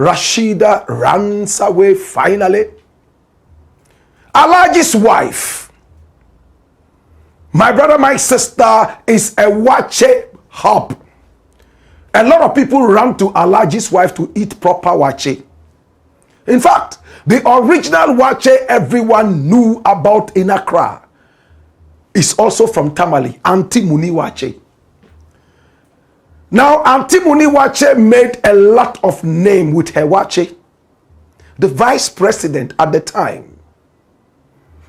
Rashida runs away finally. Alaji's wife, my brother, my sister, is a wache hub. A lot of people run to Alaji's wife to eat proper wache. In fact, the original wache everyone knew about in Accra is also from Tamale, Auntie Muni wache. Now, Auntie Muni wache made a lot of name with her wache. The vice president at the time,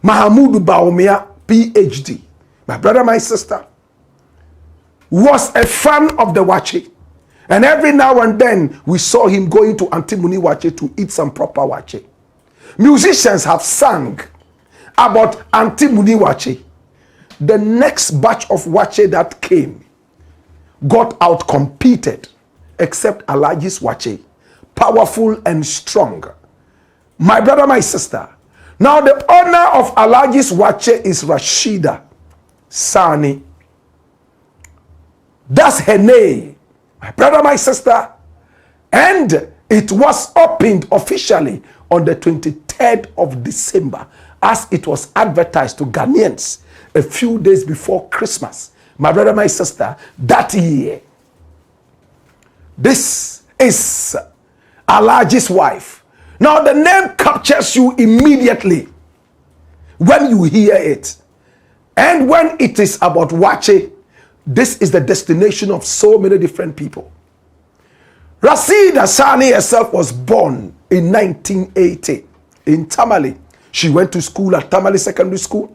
Mahamudu Bawumia, PhD, my brother, my sister, was a fan of the wache. And every now and then, we saw him going to Auntie Muni wache to eat some proper wache. Musicians have sung about Auntie Muni wache. The next batch of wache that came got out competed, except Alaji's wache, powerful and strong. My brother, my sister. Now the owner of Alaji's wache is Rashida Sani. That's her name, my brother, my sister. And it was opened officially on the 23rd of December, as it was advertised to Ghanaians a few days before Christmas. My brother, my sister, that year. This is Alaji's wife. Now the name captures you immediately when you hear it. And when it is about wache, this is the destination of so many different people. Rashida Sani herself was born in 1980 in Tamale. She went to school at Tamale Secondary School.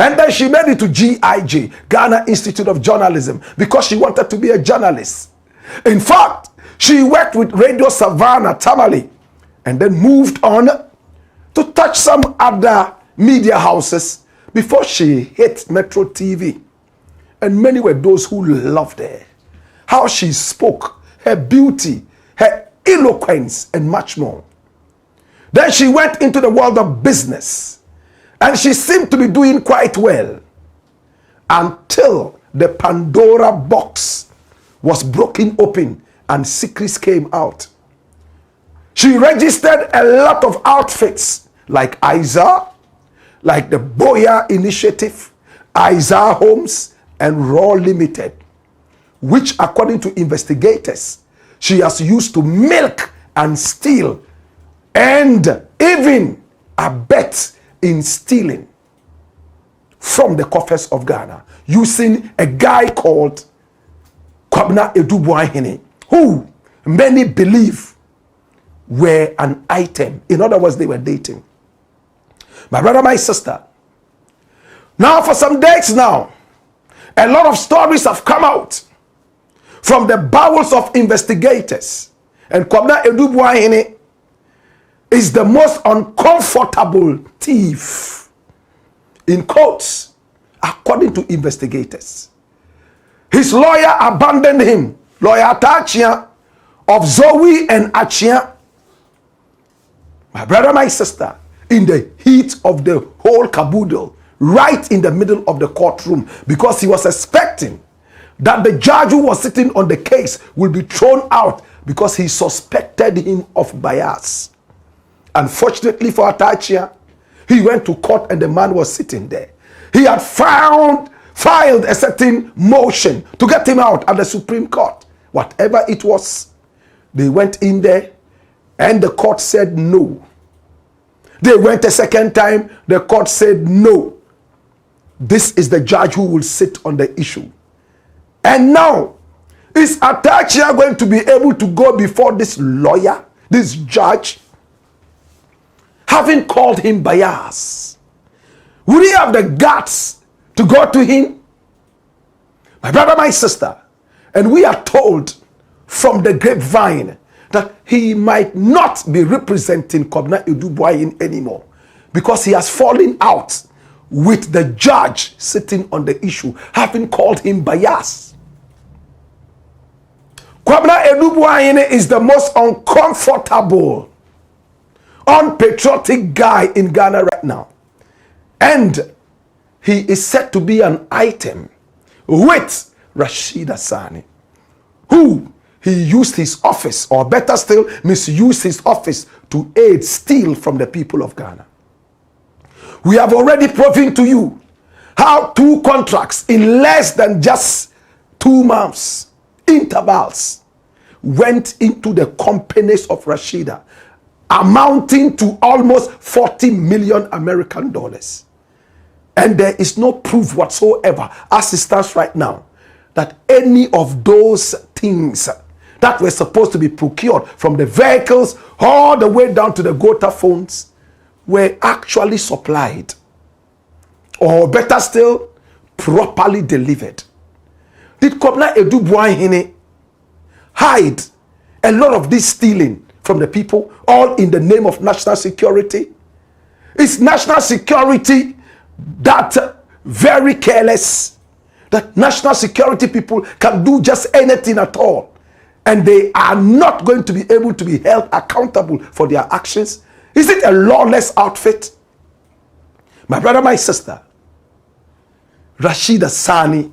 And then she made it to GIJ, Ghana Institute of Journalism, because she wanted to be a journalist. In fact, she worked with Radio Savannah, Tamale, and then moved on to touch some other media houses before she hit Metro TV. And many were those who loved her. How she spoke, her beauty, her eloquence, and much more. Then she went into the world of business. And she seemed to be doing quite well until the Pandora box was broken open and secrets came out. She registered a lot of outfits like Isa, like the Boya Initiative, Isa Homes, and Raw Limited, which according to investigators, she has used to milk and steal and even abet in stealing from the coffers of Ghana using a guy called Kwabena Edubuahene, who many believe were an item. In other words, they were dating. My brother, my sister. Now for some days now, a lot of stories have come out from the bowels of investigators. And Kwabena Edubuahene is the most uncomfortable thief, in quotes, according to investigators. His lawyer abandoned him, lawyer Atachia of Zoe and Achia. My brother, my sister, in the heat of the whole caboodle, right in the middle of the courtroom, because he was expecting that the judge who was sitting on the case will be thrown out because he suspected him of bias. Unfortunately for Atachia, he went to court and the man was sitting there. He had filed a certain motion to get him out at the Supreme Court. Whatever it was, they went in there and the court said no. They went a second time, the court said no. This is the judge who will sit on the issue. And now, is Atachia going to be able to go before this lawyer, this judge, having called him bias? Would he have the guts to go to him? My brother, my sister, and we are told from the grapevine that he might not be representing Kwabena Edubuahene anymore because he has fallen out with the judge sitting on the issue, having called him bias. Kwabena Edubuahene is the most uncomfortable, unpatriotic guy in Ghana right now. And he is said to be an item with Rashida Sani, who he used his office, or better still, misused his office to aid, steal from the people of Ghana. We have already proven to you how 2 contracts in less than just 2 months, intervals, went into the companies of Rashida, amounting to almost 40 million American dollars. And there is no proof whatsoever, as it stands right now, that any of those things that were supposed to be procured from the vehicles all the way down to the Gota phones were actually supplied, or better still, properly delivered. Did Kobna Edubuahine hide a lot of this stealing from the people, all in the name of national security? Is national security that very careless, that national security people can do just anything at all, and they are not going to be able to be held accountable for their actions? Is it a lawless outfit? My brother, my sister, Rashida Sani,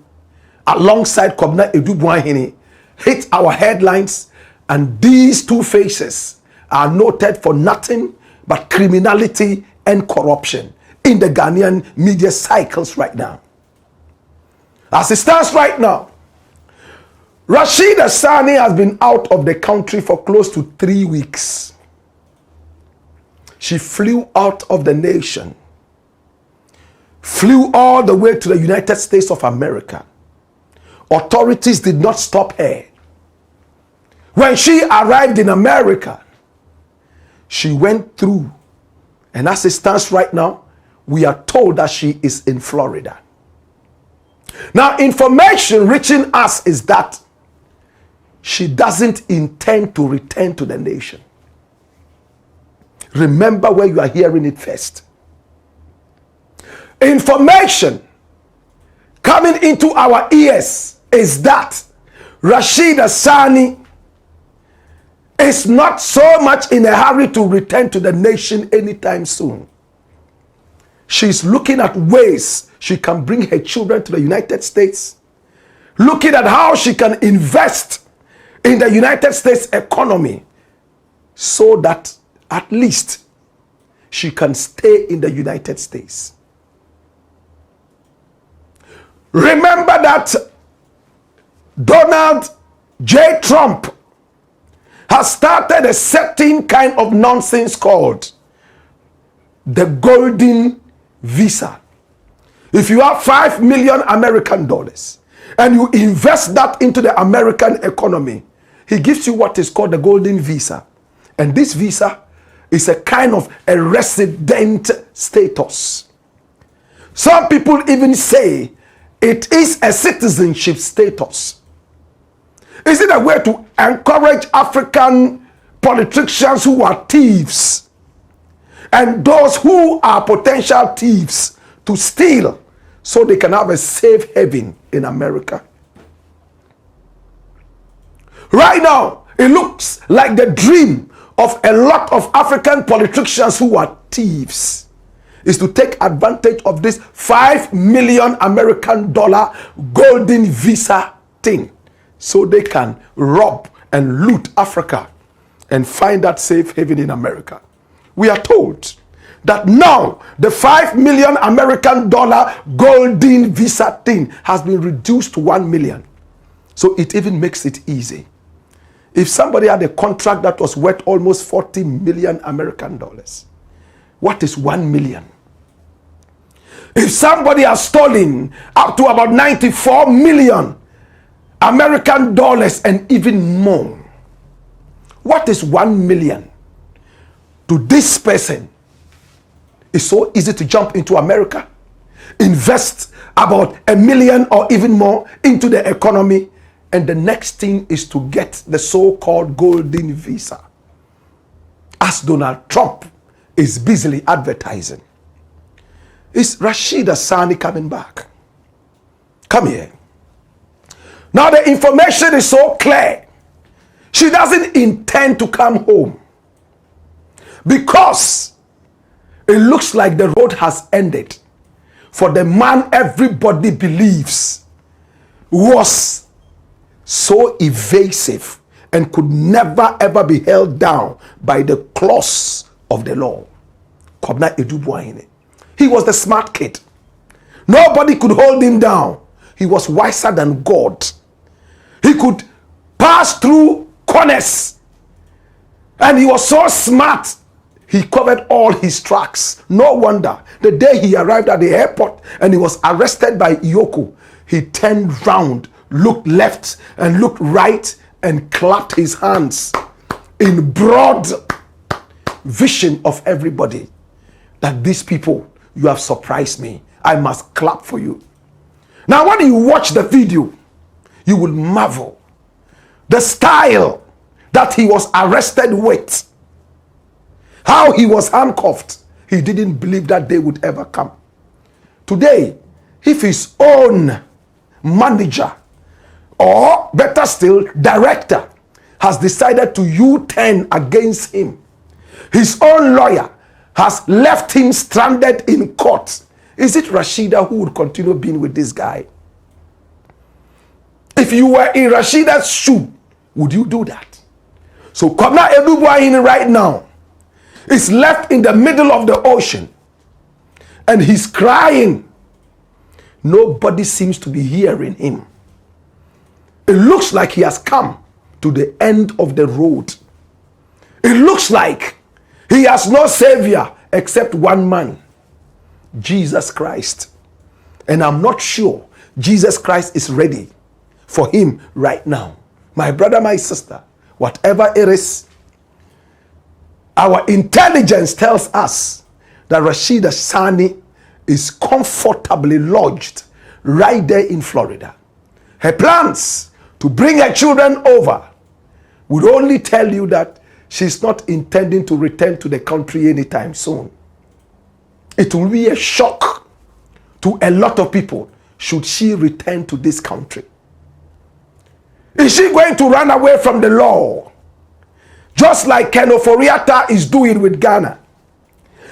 alongside Kobna Edubuahine, hit our headlines, and these 2 faces are noted for nothing but criminality and corruption in the Ghanaian media cycles right now. As it stands right now, Rashida Sani has been out of the country for close to 3 weeks. She flew out of the nation, flew all the way to the United States of America. Authorities did not stop her. When she arrived in America, she went through, and as it stands right now, we are told that she is in Florida. Now, information reaching us is that she doesn't intend to return to the nation. Remember where you are hearing it first. Information coming into our ears is that Rashida Sani is not so much in a hurry to return to the nation anytime soon. She's looking at ways she can bring her children to the United States, looking at how she can invest in the United States economy so that at least she can stay in the United States. Remember that Donald J. Trump has started a certain kind of nonsense called the golden visa. If you have 5 million American dollars and you invest that into the American economy, he gives you what is called the golden visa. And this visa is a kind of a resident status. Some people even say it is a citizenship status. Is it a way to encourage African politicians who are thieves and those who are potential thieves to steal so they can have a safe haven in America? Right now, it looks like the dream of a lot of African politicians who are thieves is to take advantage of this 5 million American dollar golden visa thing so they can rob and loot Africa and find that safe haven in America. We are told that now the 5 million American dollar golden visa thing has been reduced to 1 million. So it even makes it easy. If somebody had a contract that was worth almost 40 million American dollars, what is 1 million? If somebody has stolen up to about 94 million American dollars and even more, what is 1 million to this person? It's so easy to jump into America, invest about 1 million or even more into the economy, and the next thing is to get the so-called golden visa, as Donald Trump is busily advertising. Is Rashida Sani coming back? Come here. Now the information is so clear. She doesn't intend to come home because it looks like the road has ended for the man everybody believes was so evasive and could never ever be held down by the claws of the law. He was the smart kid. Nobody could hold him down. He was wiser than God. He could pass through corners. And he was so smart. He covered all his tracks. No wonder the day he arrived at the airport and he was arrested by Iyoko, he turned round, looked left and looked right and clapped his hands in broad vision of everybody. That these people, you have surprised me. I must clap for you. Now when you watch the video, you will marvel. The style that he was arrested with, how he was handcuffed, he didn't believe that day would ever come. Today, if his own manager, or better still, director, has decided to U-turn against him, his own lawyer has left him stranded in court, is it Rashida who would continue being with this guy? If you were in Rashida's shoe, would you do that? So Kwabena Edubuahene right now is left in the middle of the ocean and he's crying. Nobody seems to be hearing him. It looks like he has come to the end of the road. It looks like he has no savior except one man, Jesus Christ. And I'm not sure Jesus Christ is ready for him right now. My brother, my sister, whatever it is, our intelligence tells us that Rashida Sani is comfortably lodged right there in Florida. Her plans to bring her children over would only tell you that she's not intending to return to the country anytime soon. It will be a shock to a lot of people should she return to this country. Is she going to run away from the law? Just like Ken Oforiatta is doing with Ghana.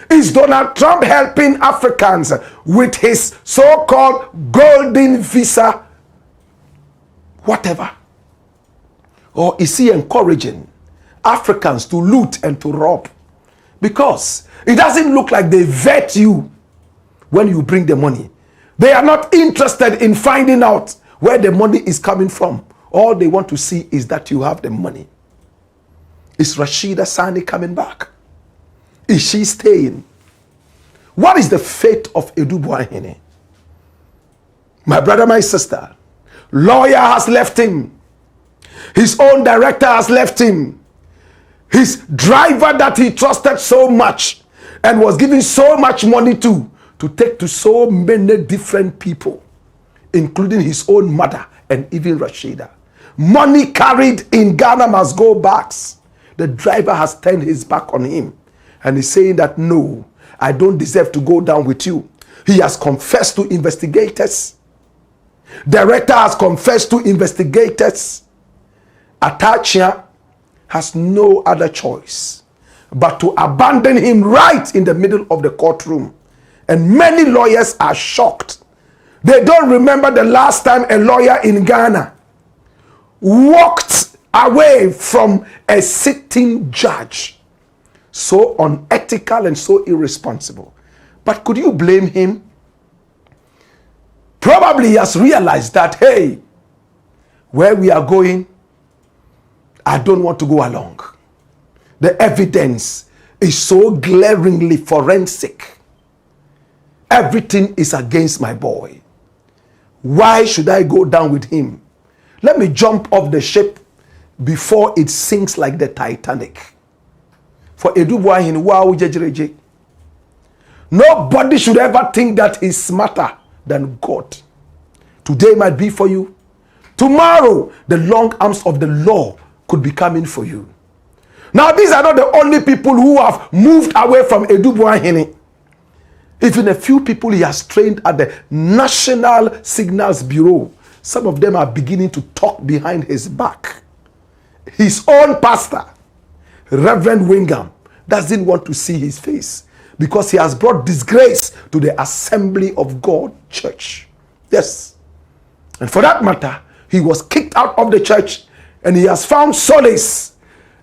Is Donald Trump helping Africans with his so-called golden visa, whatever? Or is he encouraging Africans to loot and to rob? Because it doesn't look like they vet you when you bring the money. They are not interested in finding out where the money is coming from. All they want to see is that you have the money. Is Rashida Sani coming back? Is she staying? What is the fate of Edubuahene? My brother, my sister, lawyer has left him. His own director has left him. His driver that he trusted so much and was giving so much money to take to so many different people, including his own mother and even Rashida. Money carried in Ghana must go back. The driver has turned his back on him and he's saying that no, I don't deserve to go down with you. He has confessed to investigators. Director has confessed to investigators. Atachia has no other choice but to abandon him right in the middle of the courtroom. And many lawyers are shocked. They don't remember the last time a lawyer in Ghana walked away from a sitting judge. So unethical and so irresponsible. But could you blame him? Probably he has realized that, hey, where we are going, I don't want to go along. The evidence is so glaringly forensic. Everything is against my boy. Why should I go down with him? Let me jump off the ship before it sinks like the Titanic. For Edubuahene, wow, jejereje. Nobody should ever think that he's smarter than God. Today might be for you. Tomorrow, the long arms of the law could be coming for you. Now, these are not the only people who have moved away from Edubuahene. Even a few people he has trained at the National Signals Bureau, some of them are beginning to talk behind his back. His own pastor, Reverend Wingham, doesn't want to see his face because he has brought disgrace to the Assembly of God church. Yes. And for that matter, he was kicked out of the church And he has found solace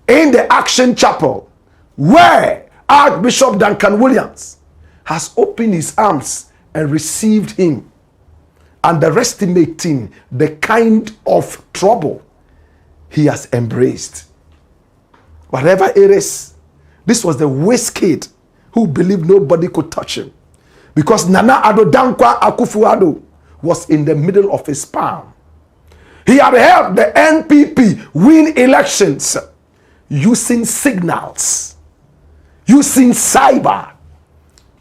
in the Action Chapel, where Archbishop Duncan Williams has opened his arms and received him, underestimating the kind of trouble he has embraced. Whatever it is, this was the whiz kid who believed nobody could touch him, because Nana Addo Dankwa Akufo-Addo was in the middle of his palm. He had helped the NPP win elections using signals, using cyber,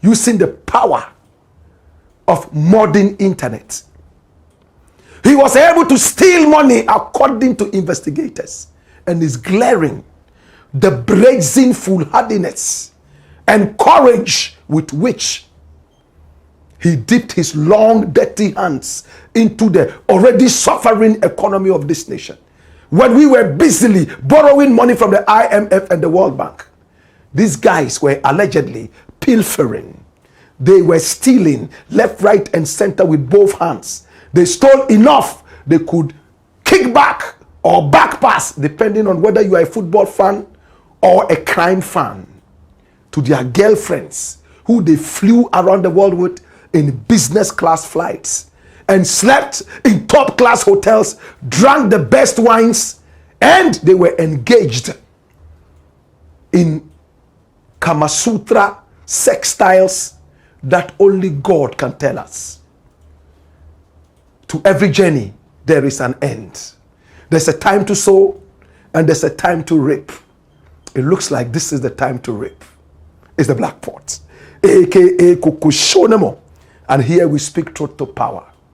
using the power of modern internet. He was able to steal money according to investigators, and is glaring the brazen foolhardiness and courage with which he dipped his long, dirty hands into the already suffering economy of this nation. When we were busily borrowing money from the IMF and the World Bank, these guys were allegedly pilfering. They were stealing left, right, and center with both hands. They stole enough they could kick back or back pass, depending on whether you are a football fan or a crime fan, to their girlfriends, who they flew around the world with in business class flights, and slept in top class hotels, drank the best wines, and they were engaged in Kama Sutra sex styles that only God can tell us. To every journey, there is an end. There's a time to sow, and there's a time to reap. It looks like this is the time to reap. It's the Blakk Pot, aka Kukushonemo. And here we speak truth to power.